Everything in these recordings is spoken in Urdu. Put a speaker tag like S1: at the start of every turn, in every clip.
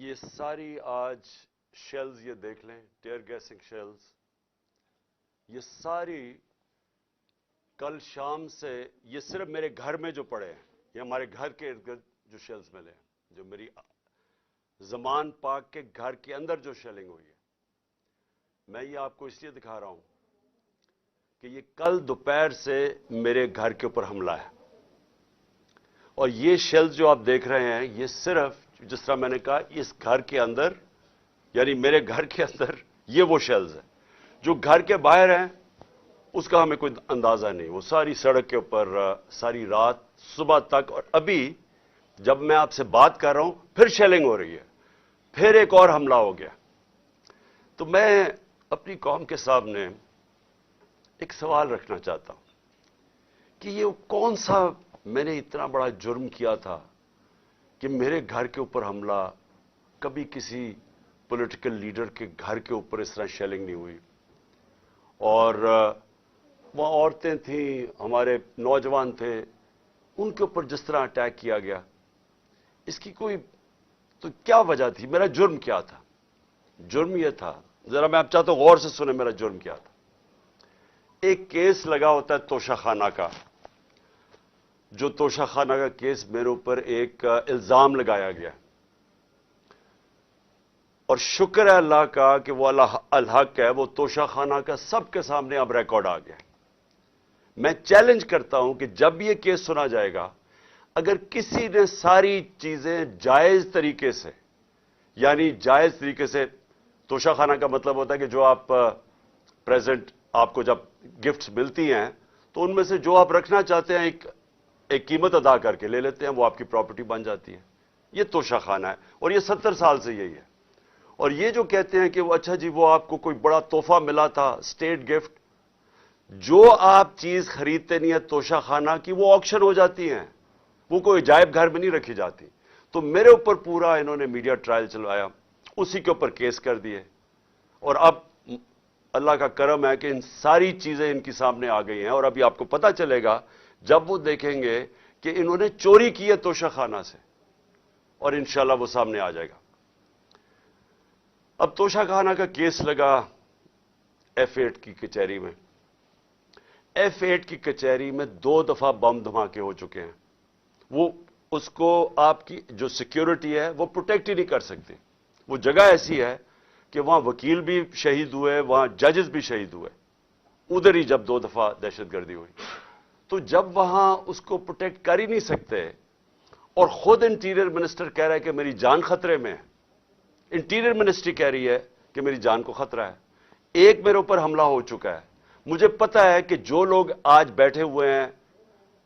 S1: یہ ساری آج شیلز یہ دیکھ لیں، ٹیئر گیسنگ شیلز، یہ ساری کل شام سے یہ صرف میرے گھر میں جو پڑے ہیں، یہ ہمارے گھر کے ارد گرد جو شیلز ملے ہیں، جو میری زمان پاک کے گھر کے اندر جو شیلنگ ہوئی ہے، میں یہ آپ کو اس لیے دکھا رہا ہوں کہ یہ کل دوپہر سے میرے گھر کے اوپر حملہ ہے، اور یہ شیلز جو آپ دیکھ رہے ہیں یہ صرف جس طرح میں نے کہا اس گھر کے اندر، یعنی میرے گھر کے اندر یہ وہ شیلز ہیں جو گھر کے باہر ہیں اس کا ہمیں کوئی اندازہ نہیں، وہ ساری سڑک کے اوپر ساری رات صبح تک، اور ابھی جب میں آپ سے بات کر رہا ہوں پھر شیلنگ ہو رہی ہے، پھر ایک اور حملہ ہو گیا۔ تو میں اپنی قوم کے سامنے ایک سوال رکھنا چاہتا ہوں کہ یہ کون سا میں نے اتنا بڑا جرم کیا تھا کہ میرے گھر کے اوپر حملہ، کبھی کسی پولیٹیکل لیڈر کے گھر کے اوپر اس طرح شیلنگ نہیں ہوئی، اور وہاں عورتیں تھیں، ہمارے نوجوان تھے، ان کے اوپر جس طرح اٹیک کیا گیا، اس کی کوئی تو کیا وجہ تھی؟ میرا جرم کیا تھا؟ جرم یہ تھا، ذرا میں آپ چاہتا ہوں غور سے سنیں میرا جرم کیا تھا۔ ایک کیس لگا ہوتا ہے توشہ خانہ کا، جو توشہ خانہ کا کیس میرے اوپر ایک الزام لگایا گیا، اور شکر ہے اللہ کا کہ وہ الحق ہے، وہ توشہ خانہ کا سب کے سامنے اب ریکارڈ آ گیا۔ میں چیلنج کرتا ہوں کہ جب یہ کیس سنا جائے گا، اگر کسی نے ساری چیزیں جائز طریقے سے، یعنی جائز طریقے سے، توشہ خانہ کا مطلب ہوتا ہے کہ جو آپ پریزنٹ آپ کو جب گفٹس ملتی ہیں تو ان میں سے جو آپ رکھنا چاہتے ہیں ایک قیمت ادا کر کے لے لیتے ہیں، وہ آپ کی پراپرٹی بن جاتی ہے۔ یہ توشہ خانہ ہے، اور یہ 70 سال سے یہی ہے۔ اور یہ جو کہتے ہیں کہ وہ اچھا جی وہ آپ کو کوئی بڑا تحفہ ملا تھا، اسٹیٹ گفٹ، جو آپ چیز خریدتے نہیں ہے توشہ خانہ کی، وہ آکشن ہو جاتی ہیں، وہ کوئی عجائب گھر میں نہیں رکھی جاتی۔ تو میرے اوپر پورا انہوں نے میڈیا ٹرائل چلوایا، اسی کے اوپر کیس کر دیے، اور اب اللہ کا کرم ہے کہ ان ساری چیزیں ان کی سامنے آ گئی ہیں، اور ابھی آپ کو پتہ چلے گا جب وہ دیکھیں گے کہ انہوں نے چوری کی ہے توشہ خانہ سے، اور انشاءاللہ وہ سامنے آ جائے گا۔ اب توشہ خانہ کا کیس لگا F8 کی کچہری میں۔ F8 کی کچہری میں 2 دفعہ بم دھماکے ہو چکے ہیں۔ وہ اس کو آپ کی جو سیکیورٹی ہے وہ پروٹیکٹ ہی نہیں کر سکتے۔ وہ جگہ ایسی ہے کہ وہاں وکیل بھی شہید ہوئے، وہاں ججز بھی شہید ہوئے، ادھر ہی جب 2 دفعہ دہشت گردی ہوئی۔ تو جب وہاں اس کو پروٹیکٹ کر ہی نہیں سکتے، اور خود انٹیریئر منسٹر کہہ رہا ہے کہ میری جان خطرے میں ہے، انٹیریئر منسٹری کہہ رہی ہے کہ میری جان کو خطرہ ہے، ایک میرے اوپر حملہ ہو چکا ہے۔ مجھے پتا ہے کہ جو لوگ آج بیٹھے ہوئے ہیں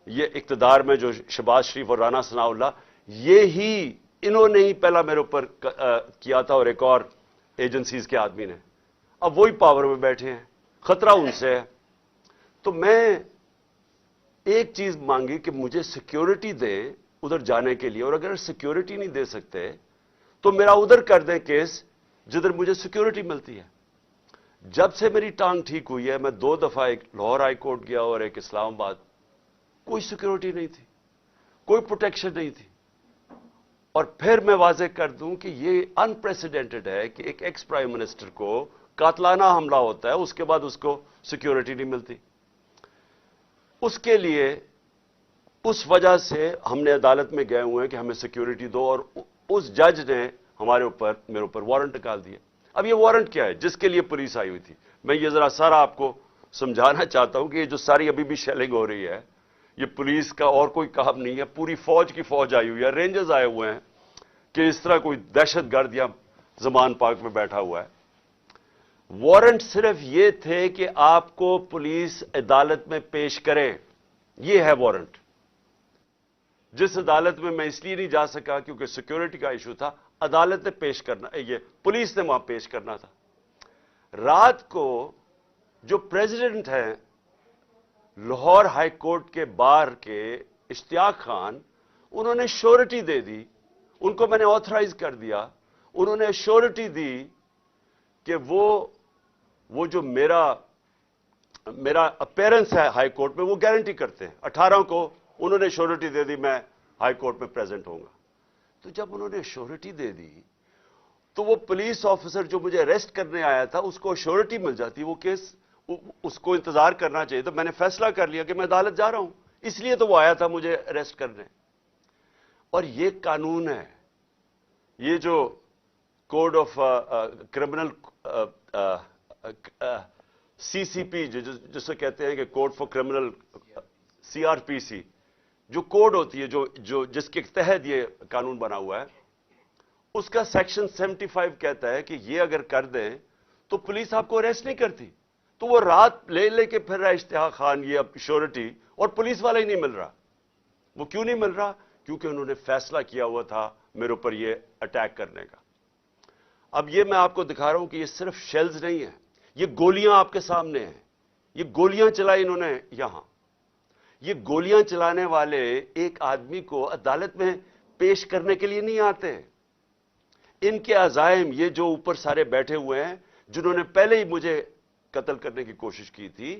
S1: یہ اقتدار میں، جو شہباز شریف اور رانا ثناء اللہ، یہی انہوں نے ہی پہلا میرے اوپر کیا تھا، اور ایک اور ایجنسیز کے آدمی نے، اب وہی پاور میں بیٹھے ہیں، خطرہ ان سے ہے۔ تو میں ایک چیز مانگی کہ مجھے سیکیورٹی دیں ادھر جانے کے لیے، اور اگر سیکیورٹی نہیں دے سکتے تو میرا ادھر کر دیں کیس جدھر مجھے سیکیورٹی ملتی ہے۔ جب سے میری ٹانگ ٹھیک ہوئی ہے، میں 2 دفعہ ایک لاہور ہائی کورٹ گیا اور ایک اسلام آباد، کوئی سیکیورٹی نہیں تھی، کوئی پروٹیکشن نہیں تھی۔ اور پھر میں واضح کر دوں کہ یہ انپریسیڈنٹڈ ہے کہ ایک ایکس پرائم منسٹر کو قاتلانہ حملہ ہوتا ہے، اس کے بعد اس کو سیکیورٹی نہیں ملتی۔ اس کے لیے اس وجہ سے ہم نے عدالت میں گئے ہوئے ہیں کہ ہمیں سیکیورٹی دو، اور اس جج نے میرے اوپر وارنٹ نکال دیا۔ اب یہ وارنٹ کیا ہے؟ جس کے لیے پولیس آئی ہوئی تھی۔ میں یہ ذرا سارا آپ کو سمجھانا چاہتا ہوں کہ یہ جو ساری ابھی بھی شیلنگ ہو رہی ہے، یہ پولیس کا اور کوئی کام نہیں ہے، پوری فوج کی فوج آئی ہوئی ہے، رینجرز آئے ہوئے ہیں کہ اس طرح کوئی دہشت گرد یا زمان پاک میں بیٹھا ہوا ہے۔ وارنٹ صرف یہ تھے کہ آپ کو پولیس عدالت میں پیش کرے، یہ ہے وارنٹ۔ جس عدالت میں میں اس لیے نہیں جا سکا کیونکہ سیکیورٹی کا ایشو تھا، عدالت نے پیش کرنا، یہ پولیس نے وہاں پیش کرنا تھا۔ رات کو جو پریزیڈنٹ ہیں لاہور ہائی کورٹ کے بار کے، اشتیاق خان، انہوں نے شورٹی دے دی، ان کو میں نے آتھرائز کر دیا، انہوں نے شورٹی دی کہ وہ جو میرا اپیرنس ہے ہائی کورٹ میں وہ گارنٹی کرتے ہیں۔ 18 کو انہوں نے شورٹی دے دی میں ہائی کورٹ میں پریزنٹ ہوں گا۔ تو جب انہوں نے شورٹی دے دی تو وہ پولیس آفیسر جو مجھے اریسٹ کرنے آیا تھا اس کو ایشورٹی مل جاتی، وہ کیس اس کو انتظار کرنا چاہیے. تو میں نے فیصلہ کر لیا کہ میں عدالت جا رہا ہوں، اس لیے تو وہ آیا تھا مجھے اریسٹ کرنے. اور یہ قانون ہے، یہ جو code of criminal C C P جسے کہتے ہیں کہ code for criminal C R P C, جو کوڈ ہوتی ہے جو جس کے تحت یہ قانون بنا ہوا ہے، اس کا سیکشن 75 کہتا ہے کہ یہ اگر کر دیں تو پولیس آپ کو اریسٹ نہیں کرتی. تو وہ رات لے کے پھر رہا اشتہا خان یہ اب شیورٹی، اور پولیس والا ہی نہیں مل رہا. وہ کیوں نہیں مل رہا؟ کیونکہ انہوں نے فیصلہ کیا ہوا تھا میرے اوپر یہ اٹیک کرنے کا. اب یہ میں آپ کو دکھا رہا ہوں کہ یہ صرف شیلز نہیں ہیں، یہ گولیاں آپ کے سامنے ہیں. یہ گولیاں چلائی انہوں نے یہاں. یہ گولیاں چلانے والے ایک آدمی کو عدالت میں پیش کرنے کے لیے نہیں آتے. ان کے عزائم، یہ جو اوپر سارے بیٹھے ہوئے ہیں جنہوں نے پہلے ہی مجھے قتل کرنے کی کوشش کی تھی،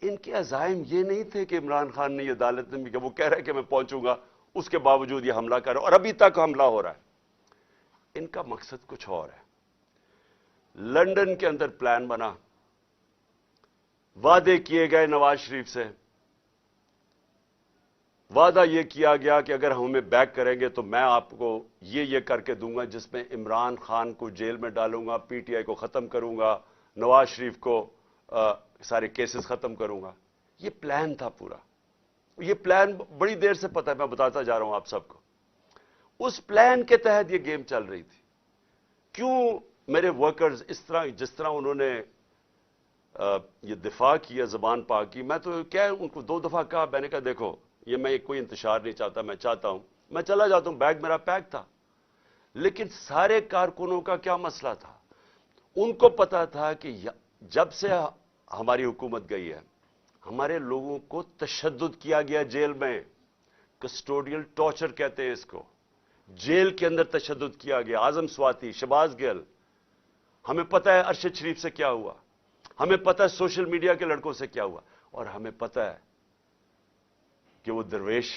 S1: ان کے عزائم یہ نہیں تھے کہ عمران خان نے یہ عدالت میں کہ وہ کہہ رہا ہے کہ میں پہنچوں گا، اس کے باوجود یہ حملہ کر رہا ہے، اور ابھی تک حملہ ہو رہا ہے. ان کا مقصد کچھ اور ہے. لندن کے اندر پلان بنا، وعدے کیے گئے نواز شریف سے. وعدہ یہ کیا گیا کہ اگر ہمیں بیک کریں گے تو میں آپ کو یہ کر کے دوں گا، جس میں عمران خان کو جیل میں ڈالوں گا، پی ٹی آئی کو ختم کروں گا، نواز شریف کو سارے کیسز ختم کروں گا. یہ پلان تھا پورا. یہ پلان بڑی دیر سے پتہ ہے، میں بتاتا جا رہا ہوں آپ سب کو. اس پلان کے تحت یہ گیم چل رہی تھی. کیوں میرے ورکرز اس طرح، جس طرح انہوں نے یہ دفاع کیا زبان پاک کی، میں تو کیا ان کو 2 دفعہ کہا، میں نے کہا دیکھو یہ میں کوئی انتشار نہیں چاہتا، میں چاہتا ہوں میں چلا جاتا ہوں، بیگ میرا پیک تھا. لیکن سارے کارکنوں کا کیا مسئلہ تھا؟ ان کو پتا تھا کہ جب سے ہماری حکومت گئی ہے ہمارے لوگوں کو تشدد کیا گیا جیل میں. کسٹوڈیل ٹارچر کہتے ہیں اس کو. جیل کے اندر تشدد کیا گیا. اعظم سواتی، شہباز گل، ہمیں پتہ ہے ارشد شریف سے کیا ہوا، ہمیں پتہ ہے سوشل میڈیا کے لڑکوں سے کیا ہوا، اور ہمیں پتہ ہے کہ وہ درویش،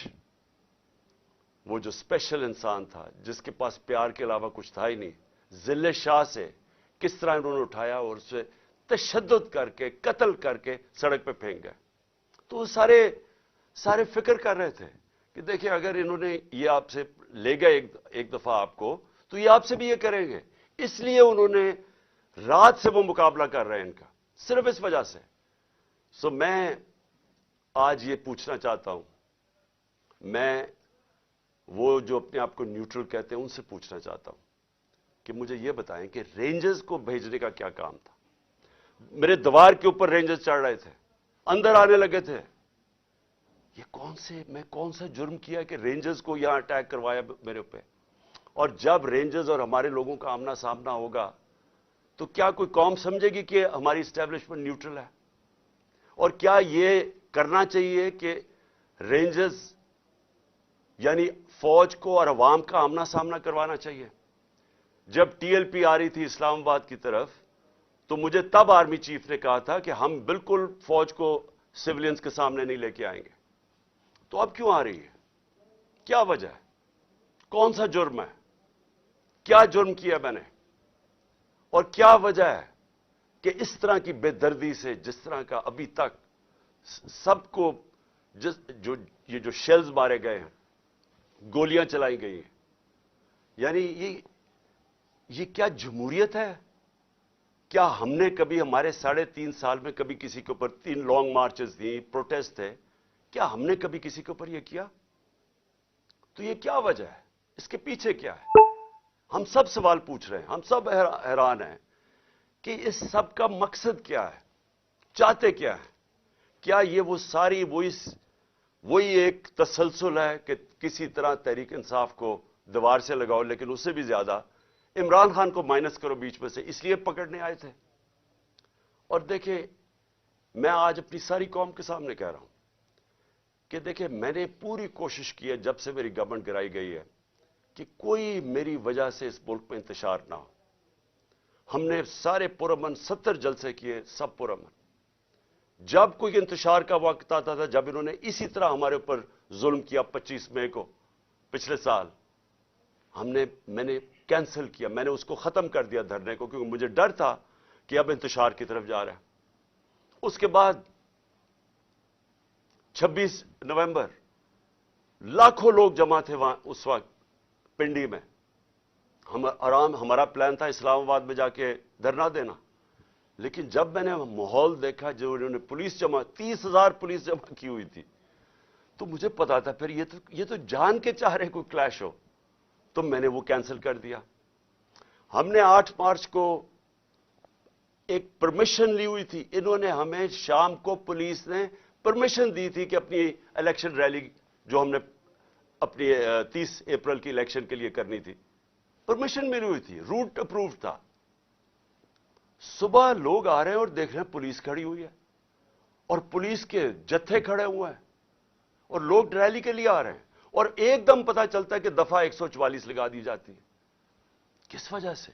S1: وہ جو اسپیشل انسان تھا جس کے پاس پیار کے علاوہ کچھ تھا ہی نہیں، ذل شاہ سے کس طرح انہوں نے اٹھایا اور اسے تشدد کر کے قتل کر کے سڑک پہ پھینک گئے. تو وہ سارے فکر کر رہے تھے کہ دیکھیں اگر انہوں نے یہ آپ سے لے گئے ایک دفعہ آپ کو، تو یہ آپ سے بھی یہ کریں گے. اس لیے انہوں نے رات سے وہ مقابلہ کر رہے ہیں ان کا، صرف اس وجہ سے. سو میں آج یہ پوچھنا چاہتا ہوں، میں وہ جو اپنے آپ کو نیوٹرل کہتے ہیں ان سے پوچھنا چاہتا ہوں کہ مجھے یہ بتائیں کہ رینجرز کو بھیجنے کا کیا کام تھا؟ میرے دیوار کے اوپر رینجرز چڑھ رہے تھے، اندر آنے لگے تھے. یہ میں کون سا جرم کیا کہ رینجرز کو یہاں اٹیک کروایا میرے اوپر؟ اور جب رینجرز اور ہمارے لوگوں کا آمنا سامنا ہوگا تو کیا کوئی قوم سمجھے گی کہ ہماری اسٹیبلشمنٹ نیوٹرل ہے؟ اور کیا یہ کرنا چاہیے کہ رینجرز یعنی فوج کو اور عوام کا آمنا سامنا کروانا چاہیے؟ جب ٹی ایل پی آ رہی تھی اسلام آباد کی طرف تو مجھے تب آرمی چیف نے کہا تھا کہ ہم بالکل فوج کو سیولینز کے سامنے نہیں لے کے آئیں گے. تو اب کیوں آ رہی ہے؟ کیا وجہ ہے؟ کون سا جرم ہے؟ کیا جرم کیا میں نے؟ اور کیا وجہ ہے کہ اس طرح کی بے دردی سے، جس طرح کا ابھی تک سب کو یہ جو شیلز مارے گئے ہیں، گولیاں چلائی گئی ہیں، یعنی یہ کیا جمہوریت ہے؟ کیا ہم نے کبھی ہمارے 3.5 سال میں کبھی کسی کے اوپر 3 لانگ مارچز دی، پروٹیسٹ تھے، کیا ہم نے کبھی کسی کے اوپر یہ کیا؟ تو یہ کیا وجہ ہے؟ اس کے پیچھے کیا ہے؟ ہم سب سوال پوچھ رہے ہیں، ہم سب حیران ہیں کہ اس سب کا مقصد کیا ہے؟ چاہتے کیا ہے؟ کیا یہ وہ ساری وہی ایک تسلسل ہے کہ کسی طرح تحریک انصاف کو دیوار سے لگاؤ، لیکن اس سے بھی زیادہ عمران خان کو مائنس کرو بیچ میں سے، اس لیے پکڑنے آئے تھے؟ اور دیکھیں، میں آج اپنی ساری قوم کے سامنے کہہ رہا ہوں کہ دیکھیں میں نے پوری کوشش کی ہے جب سے میری گورنمنٹ گرائی گئی ہے کہ کوئی میری وجہ سے اس ملک میں انتشار نہ ہو. ہم نے سارے پرامن 70 جلسے کیے، سب پرامن. جب کوئی انتشار کا وقت آتا تھا، جب انہوں نے اسی طرح ہمارے اوپر ظلم کیا 25 مئی کو پچھلے سال، میں نے کینسل کیا، میں نے اس کو ختم کر دیا دھرنے کو، کیونکہ مجھے ڈر تھا کہ اب انتشار کی طرف جا رہا ہے۔ اس کے بعد 26 نومبر لاکھوں لوگ جمع تھے وہاں اس وقت پنڈی میں۔ ہمارا پلان تھا اسلام آباد میں جا کے دھرنا دینا، لیکن جب میں نے ماحول دیکھا جو انہوں نے پولیس جمع 30,000 پولیس جمع کی ہوئی تھی، تو مجھے پتا تھا پھر یہ تو جان کے چاہ رہے کوئی کلیش ہو، تو میں نے وہ کینسل کر دیا۔ ہم نے 8 مارچ کو ایک پرمیشن لی ہوئی تھی، انہوں نے ہمیں شام کو پولیس نے پرمیشن دی تھی کہ اپنی الیکشن ریلی جو ہم نے اپنی 30 اپریل کی الیکشن کے لیے کرنی تھی، پرمیشن ملی ہوئی تھی، روٹ اپرووڈ تھا۔ صبح لوگ آ رہے ہیں اور دیکھ رہے ہیں پولیس کھڑی ہوئی ہے اور پولیس کے جتھے کھڑے ہوئے ہیں اور لوگ ریلی کے لیے آ رہے ہیں، اور ایک دم پتا چلتا ہے کہ دفعہ 144 لگا دی جاتی ہے۔ کس وجہ سے؟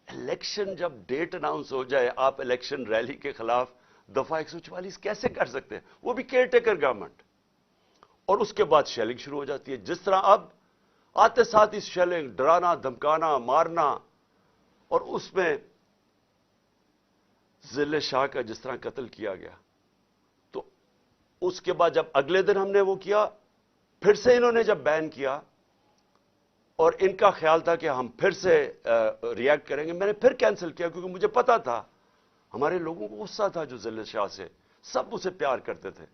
S1: الیکشن جب ڈیٹ اناؤنس ہو جائے، آپ الیکشن ریلی کے خلاف دفعہ 144 کیسے کر سکتے ہیں؟ وہ بھی کیئر ٹیکر گورنمنٹ۔ اور اس کے بعد شیلنگ شروع ہو جاتی ہے، جس طرح اب آتے ساتھ ہی شیلنگ، ڈرانا، دھمکانا، مارنا، اور اس میں ضلع شاہ کا جس طرح قتل کیا گیا۔ تو اس کے بعد جب اگلے دن ہم نے وہ کیا، پھر سے انہوں نے جب بین کیا اور ان کا خیال تھا کہ ہم پھر سے ری ایکٹ کریں گے، میں نے پھر کینسل کیا، کیونکہ مجھے پتا تھا ہمارے لوگوں کو غصہ تھا جو ضلع شاہ سے، سب اسے پیار کرتے تھے،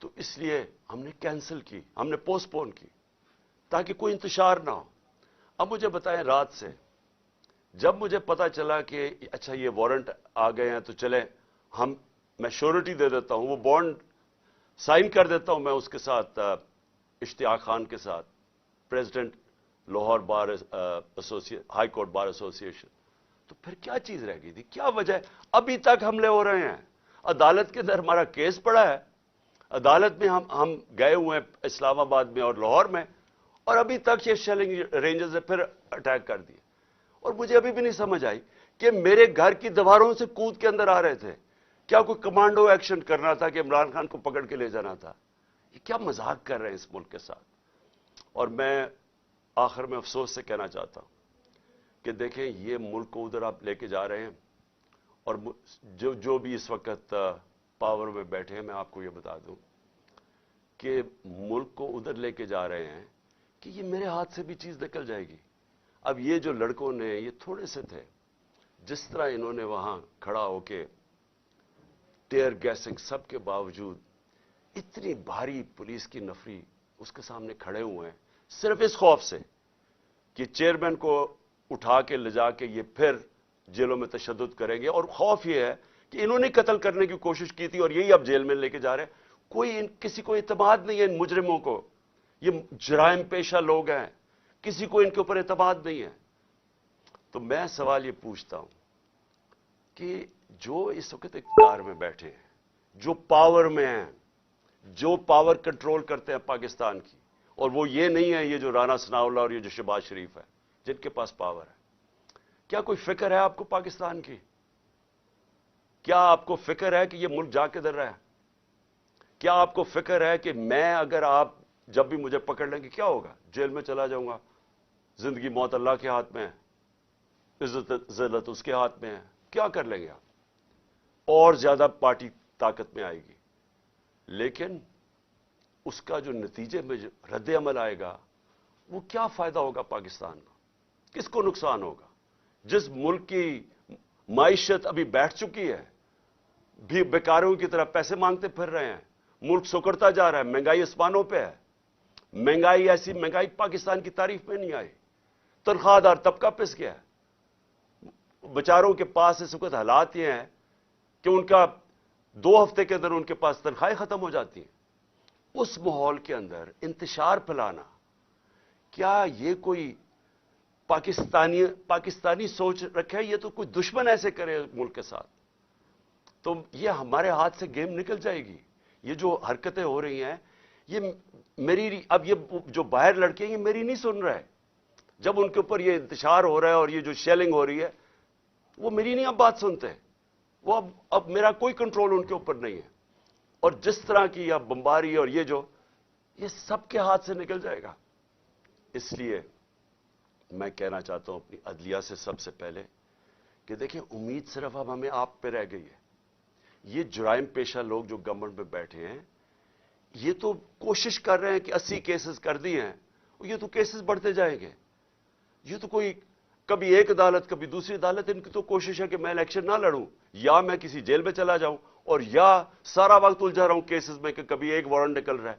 S1: تو اس لیے ہم نے کینسل کی، ہم نے پوسٹ پون کی تاکہ کوئی انتشار نہ ہو۔ اب مجھے بتائیں، رات سے جب مجھے پتا چلا کہ اچھا یہ وارنٹ آ گئے ہیں تو چلے میں شیورٹی دے دیتا ہوں، وہ بانڈ سائن کر دیتا ہوں میں اس کے ساتھ، اشتیاق خان کے ساتھ، پریزیڈنٹ لاہور بار ہائی کورٹ بار ایسوسی ایشن، تو پھر کیا چیز رہ گئی تھی؟ کیا وجہ ہے؟ ابھی تک حملے ہو رہے ہیں، عدالت کے اندر ہمارا کیس پڑا ہے، عدالت میں ہم گئے ہوئے ہیں اسلام آباد میں اور لاہور میں، اور ابھی تک یہ شیلنگ رینجز نے پھر اٹیک کر دیے۔ اور مجھے ابھی بھی نہیں سمجھ آئی کہ میرے گھر کی دیواروں سے کود کے اندر آ رہے تھے، کیا کوئی کمانڈو ایکشن کرنا تھا کہ عمران خان کو پکڑ کے لے جانا تھا؟ یہ کیا مذاق کر رہے ہیں اس ملک کے ساتھ؟ اور میں آخر میں افسوس سے کہنا چاہتا ہوں کہ دیکھیں، یہ ملک کو ادھر آپ لے کے جا رہے ہیں، اور جو بھی اس وقت پاور میں بیٹھے ہیں، میں آپ کو یہ بتا دوں کہ ملک کو ادھر لے کے جا رہے ہیں کہ یہ میرے ہاتھ سے بھی چیز نکل جائے گی۔ اب یہ جو لڑکوں نے، یہ تھوڑے سے تھے، جس طرح انہوں نے وہاں کھڑا ہو کے ٹیئر گیسنگ سب کے باوجود، اتنی بھاری پولیس کی نفری اس کے سامنے کھڑے ہوئے ہیں، صرف اس خوف سے کہ چیئرمین کو اٹھا کے لے جا کے یہ پھر جیلوں میں تشدد کریں گے، اور خوف یہ ہے کہ انہوں نے قتل کرنے کی کوشش کی تھی اور یہی اب جیل میں لے کے جا رہے ہیں۔ کسی کو اعتماد نہیں ہے ان مجرموں کو، یہ جرائم پیشہ لوگ ہیں، کسی کو ان کے اوپر اعتماد نہیں ہے۔ تو میں سوال یہ پوچھتا ہوں کہ جو اس وقت اقتدار میں بیٹھے ہیں، جو پاور میں ہیں، جو پاور کنٹرول کرتے ہیں پاکستان کی، اور وہ یہ نہیں ہے یہ جو رانا ثناء اللہ اور یہ جو شہباز شریف ہے جن کے پاس پاور ہے، کیا کوئی فکر ہے آپ کو پاکستان کی؟ کیا آپ کو فکر ہے کہ یہ ملک جا کدھر رہا ہے؟ کیا آپ کو فکر ہے کہ میں اگر آپ جب بھی مجھے پکڑ لیں گے کیا ہوگا؟ جیل میں چلا جاؤں گا، زندگی موت اللہ کے ہاتھ میں ہے، عزت ذلت اس کے ہاتھ میں ہے، کیا کر لیں گے آپ؟ اور زیادہ پارٹی طاقت میں آئے گی، لیکن اس کا جو نتیجے میں جو رد عمل آئے گا، وہ کیا فائدہ ہوگا پاکستان کو؟ کس کو نقصان ہوگا؟ جس ملک کی معیشت ابھی بیٹھ چکی ہے، بھی بیکاروں کی طرح پیسے مانگتے پھر رہے ہیں، ملک سکڑتا جا رہا ہے، مہنگائی آسمانوں پہ ہے، مہنگائی ایسی مہنگائی پاکستان کی تاریخ میں نہیں آئی، تنخواہ دار طبقہ پس گیا ہے، بیچاروں کے پاس اس وقت حالات یہ ہیں کہ ان کا 2 ہفتے کے اندر ان کے پاس تنخواہیں ختم ہو جاتی ہیں۔ اس ماحول کے اندر انتشار پھیلانا، کیا یہ کوئی پاکستانی سوچ رکھے؟ یہ تو کوئی دشمن ایسے کرے ملک کے ساتھ، تو یہ ہمارے ہاتھ سے گیم نکل جائے گی۔ یہ جو حرکتیں ہو رہی ہیں، یہ میری، اب یہ جو باہر لڑکے ہیں یہ میری نہیں سن رہے، جب ان کے اوپر یہ انتشار ہو رہا ہے اور یہ جو شیلنگ ہو رہی ہے، وہ میری نہیں اب بات سنتے، وہ اب میرا کوئی کنٹرول ان کے اوپر نہیں ہے، اور جس طرح کی اب بمباری اور یہ سب کے ہاتھ سے نکل جائے گا۔ اس لیے میں کہنا چاہتا ہوں اپنی عدلیہ سے سب سے پہلے کہ دیکھیں امید صرف اب ہمیں آپ پہ رہ گئی ہے. یہ جرائم پیشہ لوگ جو گورنمنٹ میں بیٹھے ہیں یہ تو کوشش کر رہے ہیں کہ 80 کیسز کر دیے ہیں, یہ تو کیسز بڑھتے جائیں گے. یہ تو کوئی کبھی ایک عدالت کبھی دوسری عدالت, ان کی تو کوشش ہے کہ میں الیکشن نہ لڑوں, یا میں کسی جیل میں چلا جاؤں, اور یا سارا وقت الجھا رہا ہوں کیسز میں کہ کبھی ایک وارنٹ نکل رہا ہے.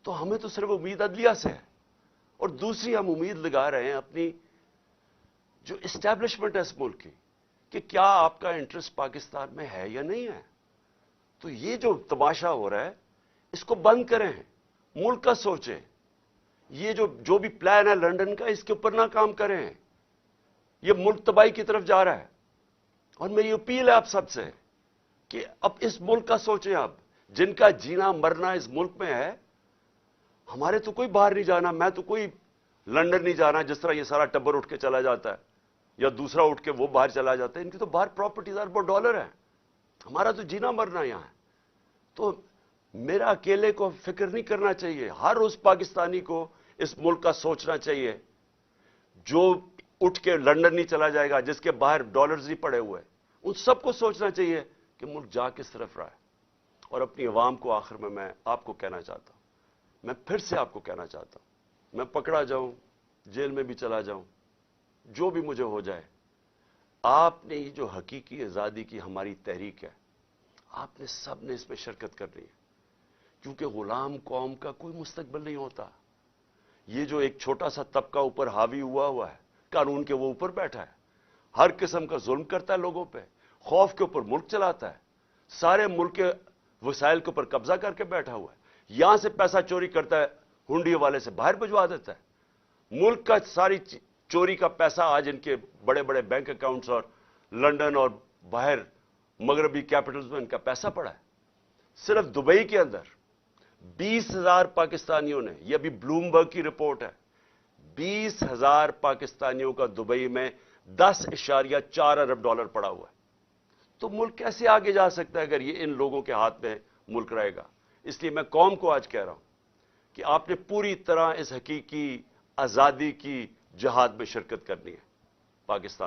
S1: تو ہمیں تو صرف امید عدلیہ سے ہے, اور دوسری ہم امید لگا رہے ہیں اپنی جو اسٹیبلشمنٹ ہے اس ملک کی کہ کیا آپ کا انٹرسٹ پاکستان میں ہے یا نہیں ہے. تو یہ جو تماشا ہو رہا ہے اس کو بند کریں, ملک کا سوچیں. یہ جو بھی پلان ہے لنڈن کا اس کے اوپر نہ کام کریں, یہ ملک تباہی کی طرف جا رہا ہے. اور میری اپیل ہے آپ سب سے کہ اب اس ملک کا سوچیں. اب جن کا جینا مرنا اس ملک میں ہے, ہمارے تو کوئی باہر نہیں جانا, میں تو کوئی لنڈن نہیں جانا جس طرح یہ سارا ٹبر اٹھ کے چلا جاتا ہے یا دوسرا اٹھ کے وہ باہر چلا جاتا ہے. ان کی تو باہر پراپرٹیز اربوں ڈالر ہیں, ہمارا تو جینا مرنا یہاں ہے. تو میرا اکیلے کو فکر نہیں کرنا چاہیے, ہر اس پاکستانی کو اس ملک کا سوچنا چاہیے جو اٹھ کے لنڈن نہیں چلا جائے گا, جس کے باہر ڈالرز ہی پڑے ہوئے, ان سب کو سوچنا چاہیے کہ ملک جا کس طرف رہا ہے. اور اپنی عوام کو آخر میں آپ کو کہنا چاہتا ہوں, میں پھر سے آپ کو کہنا چاہتا ہوں, میں پکڑا جاؤں, جیل میں بھی چلا جاؤں, جو بھی مجھے ہو جائے, آپ نے یہ جو حقیقی آزادی کی ہماری تحریک ہے, آپ نے سب نے اس میں شرکت کرنی ہے, کیونکہ غلام قوم کا کوئی مستقبل نہیں ہوتا. یہ جو ایک چھوٹا سا طبقہ اوپر حاوی ہوا ہے, قانون کے وہ اوپر بیٹھا ہے, ہر قسم کا ظلم کرتا ہے لوگوں پہ, خوف کے اوپر ملک چلاتا ہے, سارے ملک کے وسائل کے اوپر قبضہ کر کے بیٹھا ہوا ہے, یہاں سے پیسہ چوری کرتا ہے, ہنڈی والے سے باہر بھجوا دیتا ہے. ملک کا ساری چوری کا پیسہ آج ان کے بڑے بڑے بینک اکاؤنٹس اور لنڈن اور باہر مغربی کیپٹلز میں ان کا پیسہ پڑا ہے. صرف دبئی کے اندر 20,000 پاکستانیوں نے, یہ ابھی بلومبرگ کی رپورٹ ہے, 20,000 پاکستانیوں کا دبئی میں $10.4 ارب پڑا ہوا ہے. تو ملک کیسے آگے جا سکتا ہے اگر یہ ان لوگوں کے ہاتھ میں ملک رہے گا. اس لیے میں قوم کو آج کہہ رہا ہوں کہ آپ نے پوری طرح اس حقیقی آزادی کی جہاد میں شرکت کرنی ہے. پاکستان